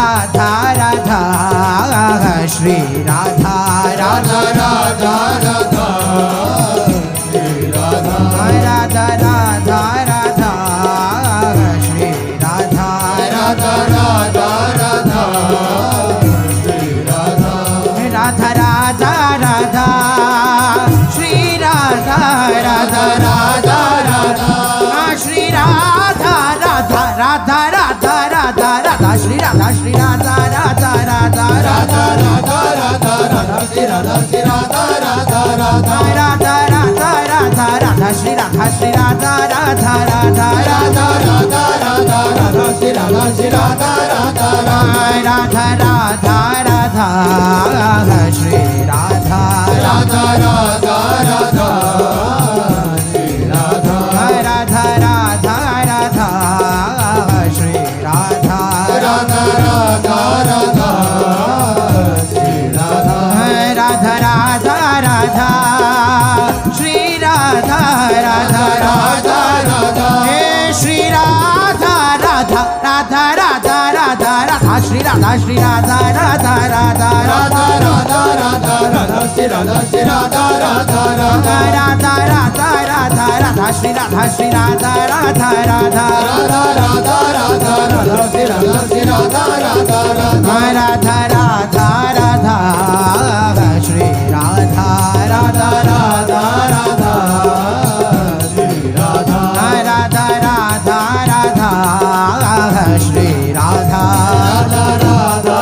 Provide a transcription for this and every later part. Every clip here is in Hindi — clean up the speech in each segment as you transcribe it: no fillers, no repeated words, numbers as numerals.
राधा राधा श्री राधा राधा राधा राधा श्री राधा राधा राधा राधा श्री राधा राधा राधा राधा श्री राधा राधा राधा राधा श्री राधा राधा राधा राधा श्री राधा राधा राधा राधा राधा राधा श्री राधा राधा राधा राधा राधा राधा राधा श्री राधा राधा राधा राधा राधा राधा राधा श्री राधा राधा राधा राधा राधा राधा राधा श्री राधा राधा राधा राधा राधा राधा श्री राधा राधा राधा राधा श्री राधा राधा राधा राधा श्री राधा राधा राधा राधा श्री राधा राधा राधा राधा श्री राधा राधा राधा राधा हे श्री राधा राधा राधा राधा राधा राधा श्री राधा राधा राधा राधा राधा राधा राधा राधा श्री राधा राधा राधा राधा राधा राधा राधा राधा श्री राधा राधा राधा राधा राधा राधा राधा श्री राधा राधा राधा राधा राधा राधा राधा श्री राधा राधा राधा राधा श्री राधा राधा राधा राधा श्री राधा राधा राधा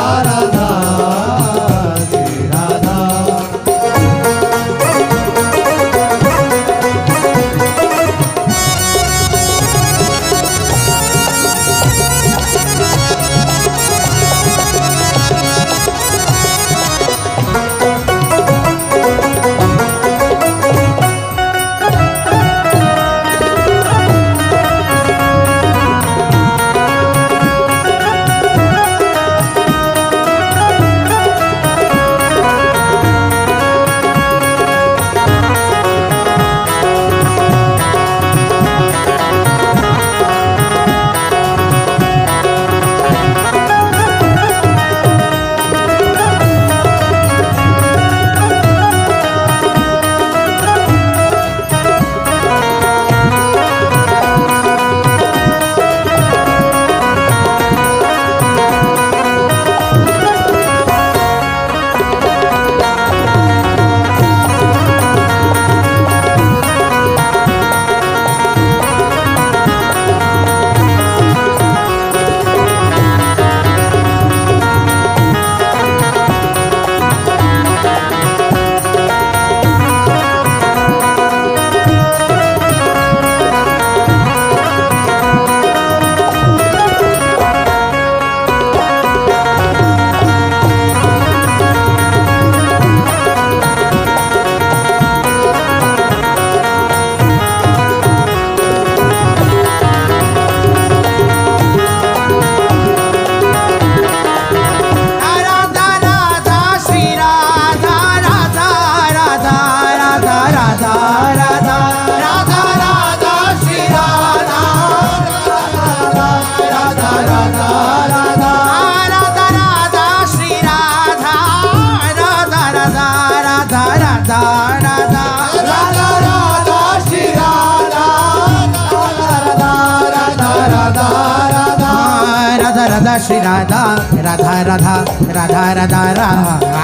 राधा श्री राधा राधा श्री राधा राधा राधा राधा राधा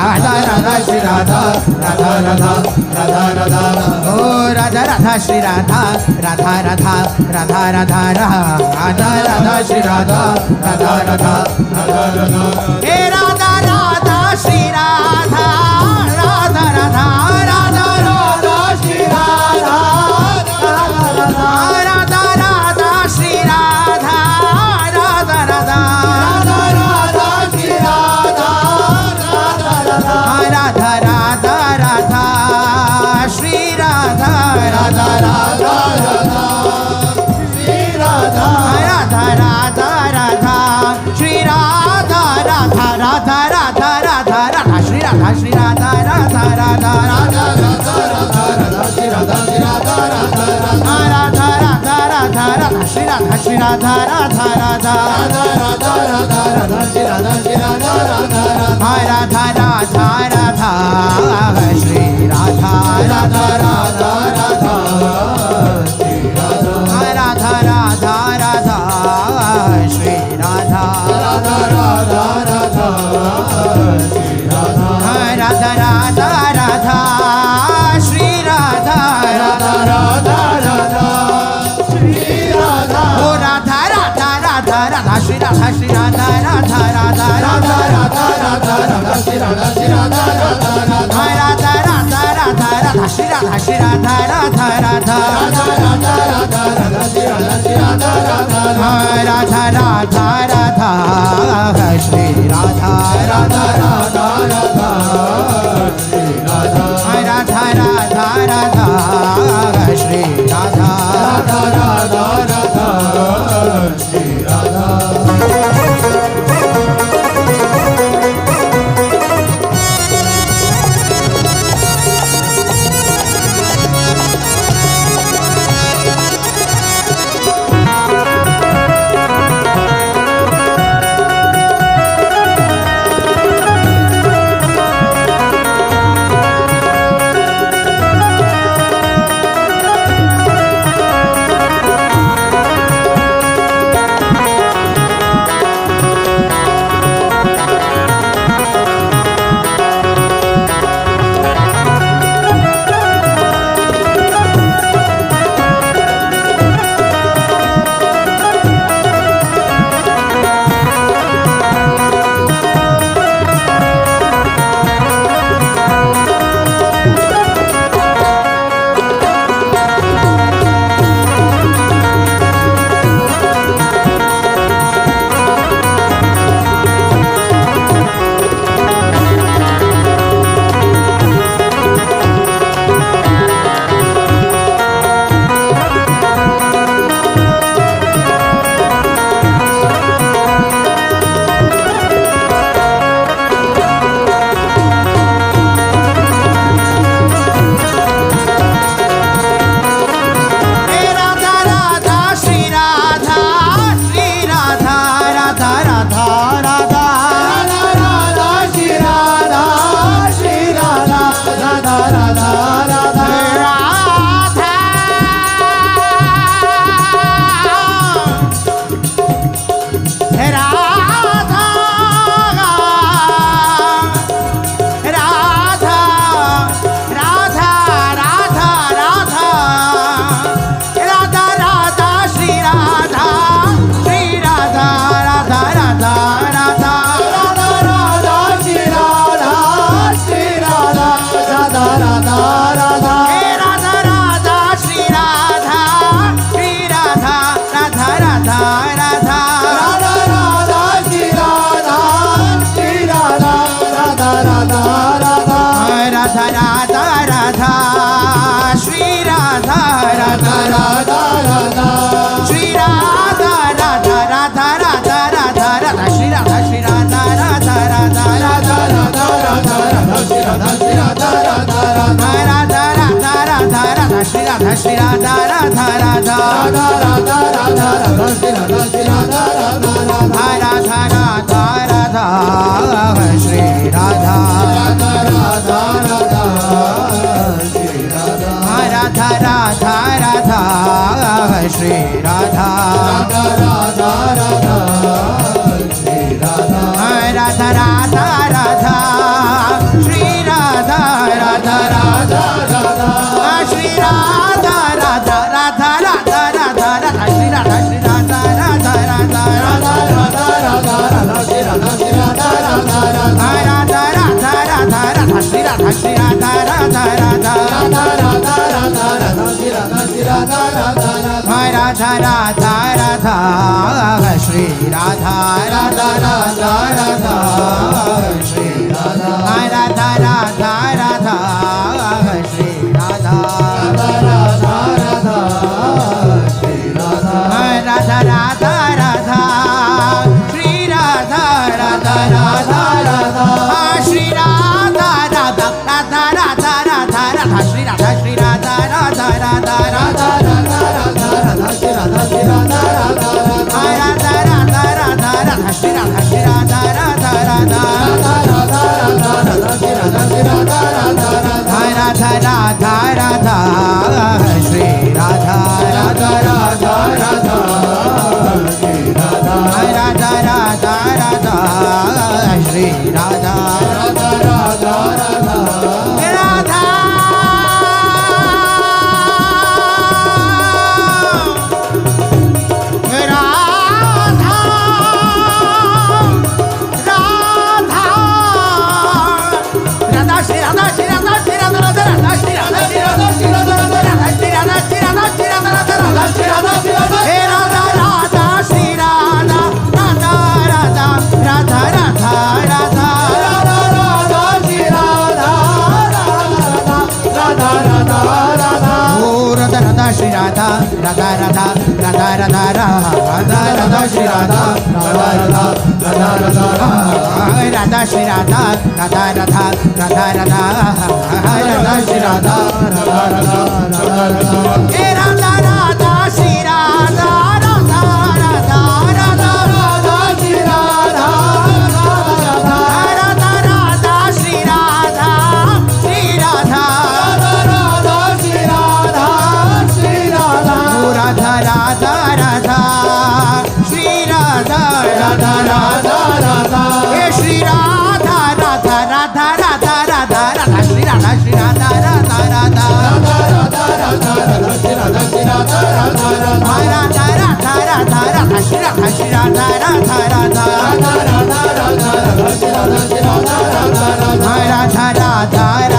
राधा राधा श्री राधा राधा राधा राधा राधा ओ राधा राधा श्री राधा राधा राधा राधा राधा राधा राधा श्री राधा राधा राधा राधा राधा हे राधा राधा श्री राधा राधा राधा राधा राधा श्री राधा राधा राधा राधा राधा श्री राधा राधा राधा राधा राधा राधा श्री राधा राधा राधा राधा श्री राधा राधा राधा राधा श्री राधा राधा राधा राधा राधा राधा श्री राधा राधा राधा राधा राधा राधा राधा श्री राधा राधा राधा राधा राधा राधा राधा राधा श्री राधा श्री राधा राधा राधा राधा राधा राधा श्री राधा श्री राधा राधा राधा राधा राधा श्री राधा राधा राधा राधा श्री राधा राधा राधा राधा श्री राधा राधा राधा राधा श्री राधा राधा राधा राधा श्री राधा राधा राधा राधा श्री राधा ओ राधा राधा राधा राधा श्री राधा श्री राधा राधा राधा राधा राधा राधा राधा श्री राधा श्री राधा राधा राधा राधा राधा राधा राधा श्री राधा श्री राधा राधा राधा राधा राधा राधा राधा श्री राधा श्री राधा राधा राधा राधा राधा श्री राधा राधा राधा राधा श्री राधा राधा राधा राधा श्री राधा राधा राधा राधा श्री राधा श्री राधा श्री राधा राधा राधा राधा राधा राधा राधा श्री राधा श्री राधा राधा राधा राधा राधा श्री राधा राधा राधा राधा श्री राधा राधा राधा राधा श्री राधा राधा राधा राधा श्री राधा राधा राधा राधा श्री राधा राधा राधा राधा श्री राधा राधा राधा राधा राधा राधा श्री राधा श्री राधा राधा राधा राधा राधा राधा राधा श्री राधा श्री राधा राधा राधा राधा राधा राधा राधा श्री राधा श्री राधा राधा राधा राधा राधा राधा राधा श्री राधा श्री राधा राधा राधा राधा राधा राधा श्री राधा राधा राधा राधा श्री राधा राधा राधा राधा श्री राधा राधा राधा राधा श्री राधा राधा राधा राधा श्री राधा राधा राधा राधा श्री राधा राधा राधा राधा राधा राधा श्री राधा श्री राधा राधा राधा राधा राधा राधा राधा श्री राधा श्री राधा श्री राधा राधा राधा राधा राधा श्री राधा राधा राधा राधा राधा राधा राधा श्री राधा राधा राधा राधा राधा राधा श्री राधा राधा राधा राधा राधा राधा श्री राधा राधा राधा राधा राधा हे राधा राधा श्री राधा राधा राधा राधा राधा श्री राधा राधा राधा राधा श्री राधा श्री राधा राधा श्री राधा श्री राधा राधा राधा राधा श्री राधा राधा राधा राधा हे श्री राधा राधा राधा राधा राधा राधा श्री राधा राधा राधा राधा राधा राधा श्री राधा श्री राधा राधा राधा राधा राधा राधा राधा श्री राधा श्री राधा राधा राधा राधा राधा राधा श्री राधा श्री राधा राधा राधा राधा राधा राधा श्री राधा राधा राधा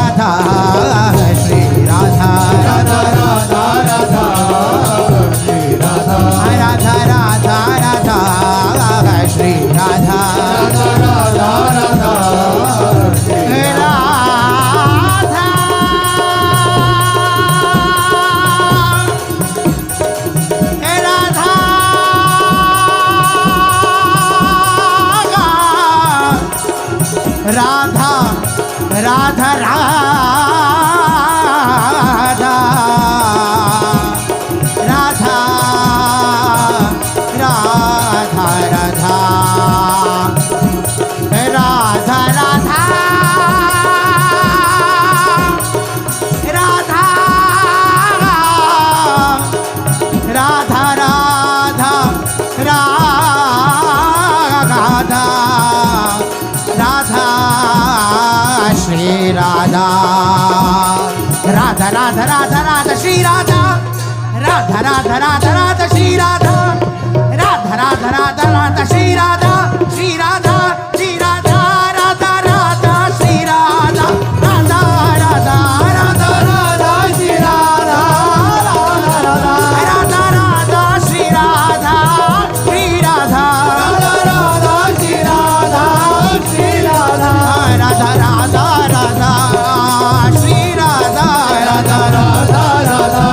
राधा श्री राधा राधा राधा राधा श्री राधा राधा राधा राधा श्री राधा राधा राधा राधा राधा राधा राधा राधा राधा राधा राधा राधा राधा राधा श्री राधा राधा राधा राधा राधा श्री राधा राधा राधा राधा राधा श्री राधा राधा राधा राधा राधा श्री राधा श्री राधा श्री राधा राधा राधा श्री राधा राधा राधा राधा राधा श्री राधा राधा राधा राधा श्री राधा श्री राधा राधा राधा श्री राधा श्री राधा राधा राधा राधा श्री राधा राधा राधा राधा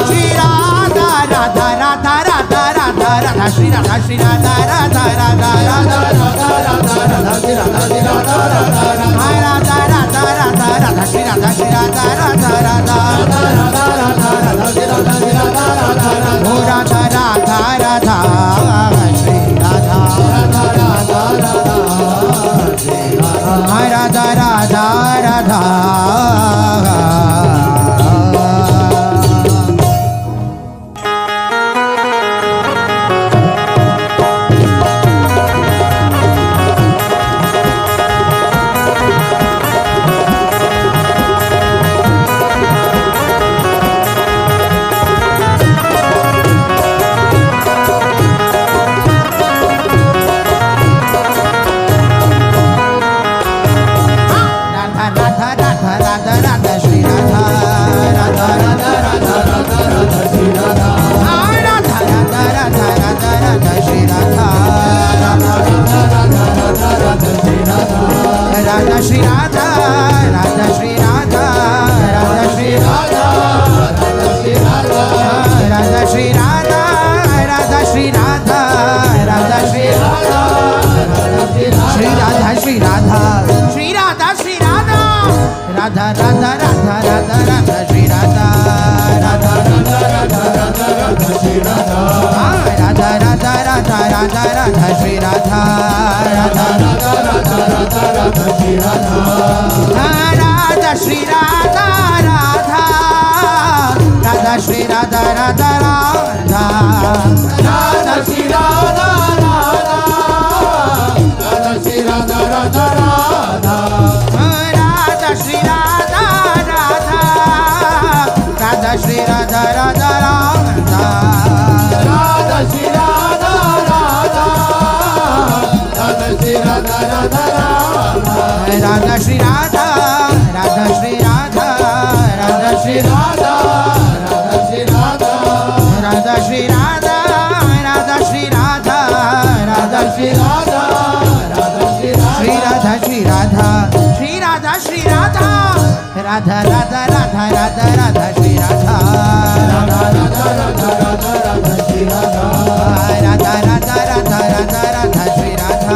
श्री राधा राधा राधा राधा राधा राधा श्री राधा श्री राधा राधा राधा राधा राधा राधा राधा श्री राधा श्री राधा राधा राधा राधा राधा राधा राधा श्री राधा श्री राधा राधा राधा राधा राधा राधा श्री राधा श्री राधा राधा राधा ओ राधा राधा राधा श्री राधा राधा राधा राधा श्री राधा राधा राधा राधा राधा श्री राधा राधा श्री राधा राधा श्री राधा राधा श्री राधा राधा श्री राधा राधा श्री राधा श्री राधा श्री राधा श्री राधा श्री राधा राधा राधा राधा राधा राधा श्री राधा राधा राधा राधा राधा राधा श्री राधा राधा राधा राधा राधा राधा श्री राधा राधा राधा राधा राधा राधा श्री राधा राधा श्री राधा राधा राधा श्री राधा राधा राधा राधा श्री राधा राधा राधा श्री राधा राधा राधा श्री राधा राधा श्री राधा राधा श्री राधा राधा श्री राधा राधा श्री राधा राधा श्री राधा श्री राधा श्री राधा श्री राधा श्री राधा राधा राधा राधा राधा राधा श्री राधा राधा राधा राधा राधा श्री राधा राधा राधा राधा राधा राधा श्री राधा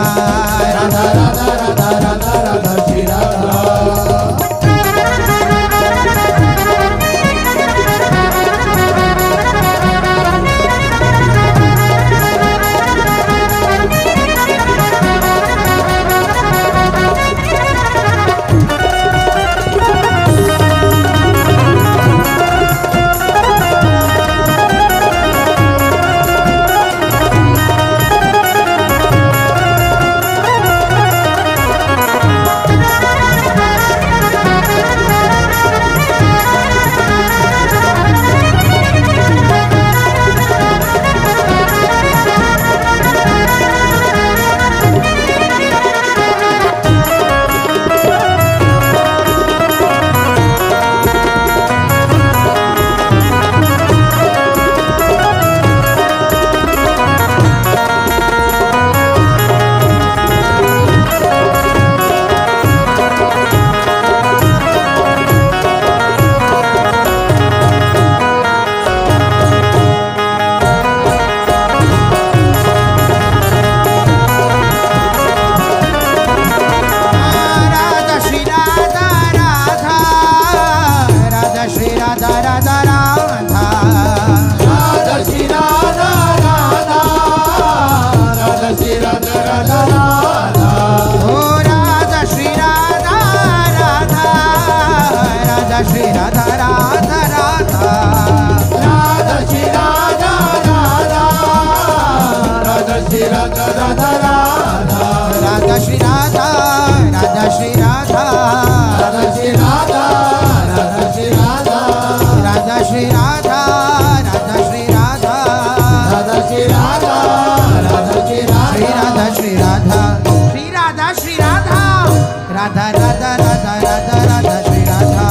राधा राधा राधा राधा राधा श्री राधा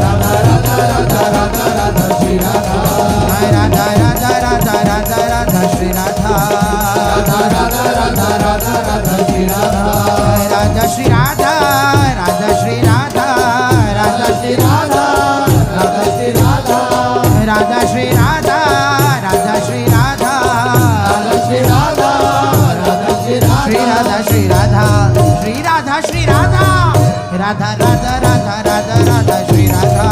राधा राधा राधा राधा राधा श्री राधा राधा राधा राधा राधा श्री राधा राधा राधा राधा राधा राधा श्री राधा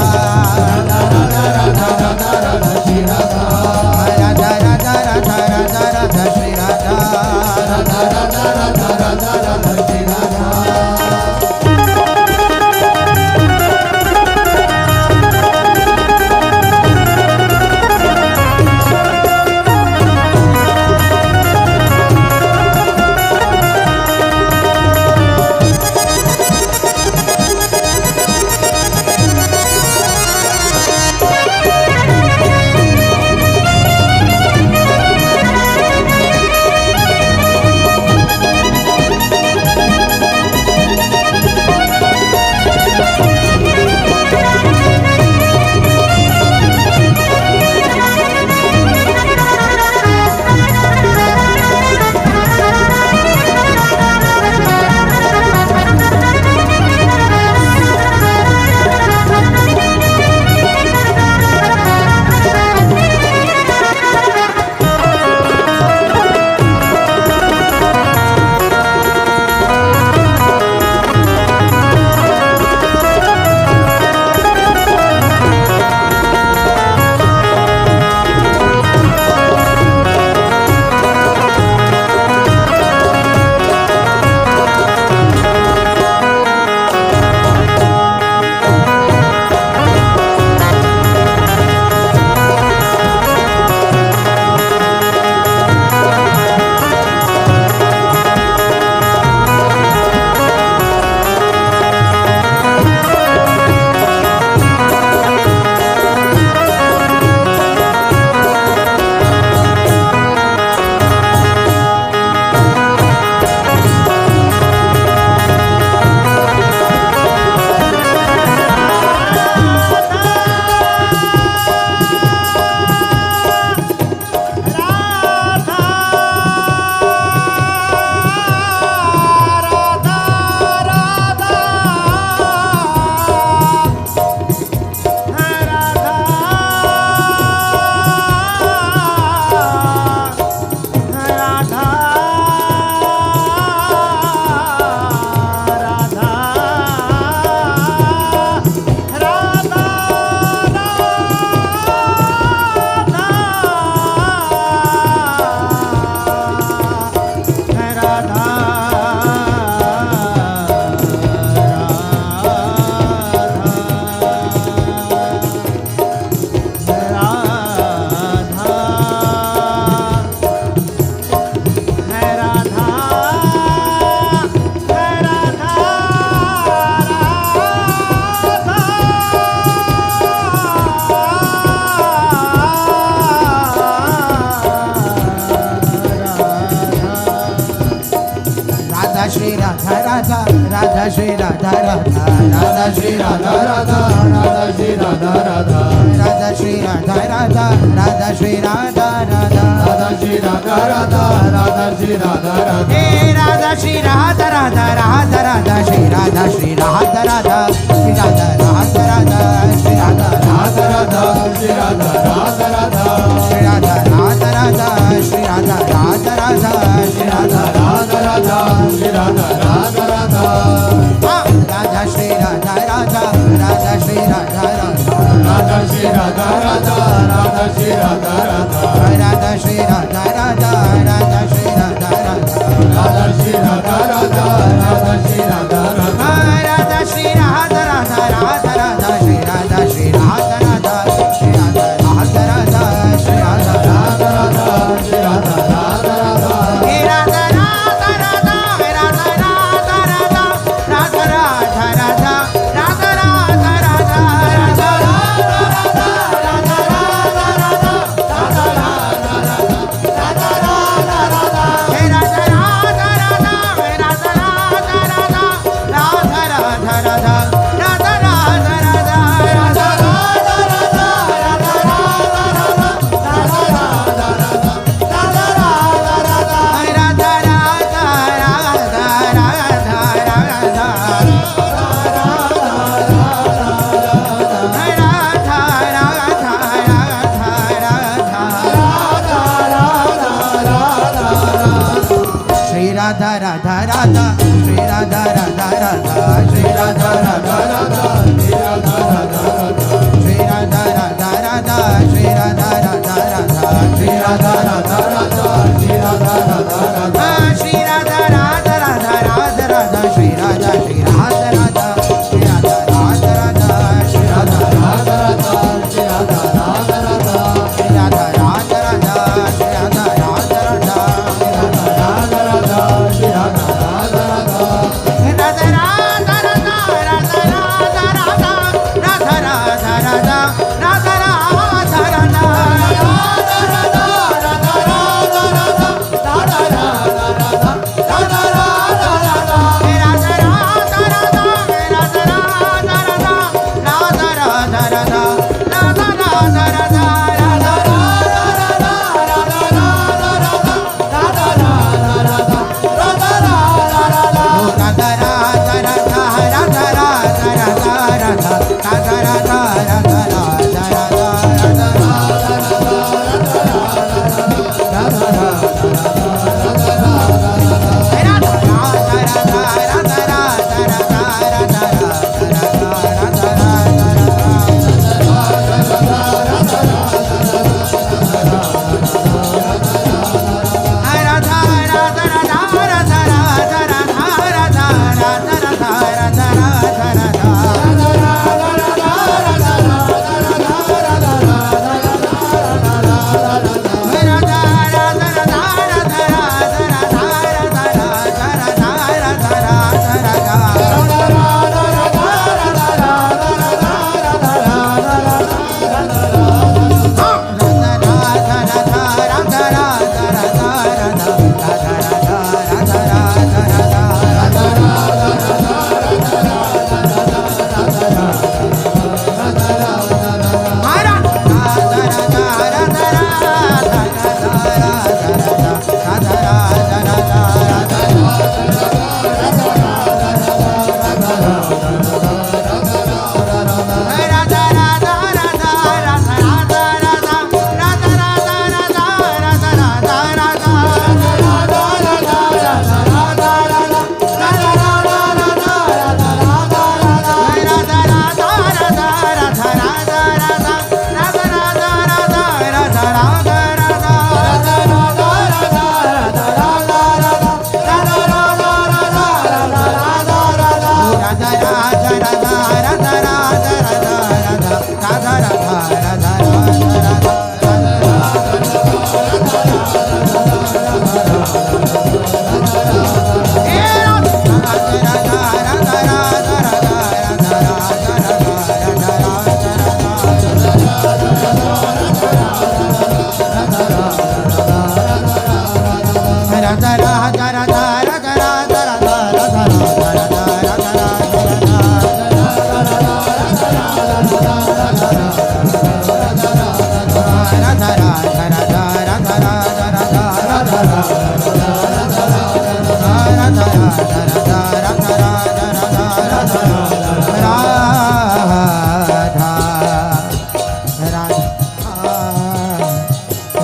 राधा राधा राधा राधा राधा श्री राधा राधा श्री राधा राधा राधा श्री राधा राधा राधा श्री राधा राधा राधा श्री राधा राधा राधा श्री राधा राधा राधा श्री राधा राधा राधा श्री राधा राधा हे राधा श्री राधा राधा राधा राधा श्री राधा श्री राधा राधा श्री राधा राधा राधा श्री राधा राधा राधा श्री राधा राधा राधा श्री राधा राधा राधा श्री राधा राधा राधा श्री राधा राधा राधा श्री राधा राधा राधा राधा श्री राधा राधा राधा श्री राधा राधा राधा श्री राधा राधा राधा श्री राधा राधा राधा श्री राधा राधा राधा श्री राधा राधा राधा श्री राधा राधा राधा श्री राधा राधा राधा श्री राधा राधा राधा राधा श्री राधा श्री राधा राधा श्री राधा राधा राधा श्री राधा राधा राधा श्री राधा राधा राधा हे राधा राधा राधा राधा राधा राधा राधा राधा राधा राधा राधा राधा राधा हे राधा राधा राधा राधा राधा राधा राधा राधा राधा राधा राधा राधा राधा राधा राधा राधा राधा राधा श्री राधा राधा राधा श्री राधा राधा राधा श्री राधा राधा राधा श्री राधा राधा राधा श्री राधा राधा राधा श्री राधा राधा राधा श्री राधा राधा राधा श्री राधा राधा राधा राधा राधा श्री राधा श्री राधा राधा श्री राधा राधा राधा श्री राधा राधा राधा श्री राधा राधा राधा श्री राधा राधा राधा श्री राधा राधा राधा राधा राधा श्री राधा राधा राधा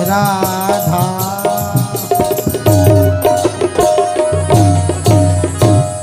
राम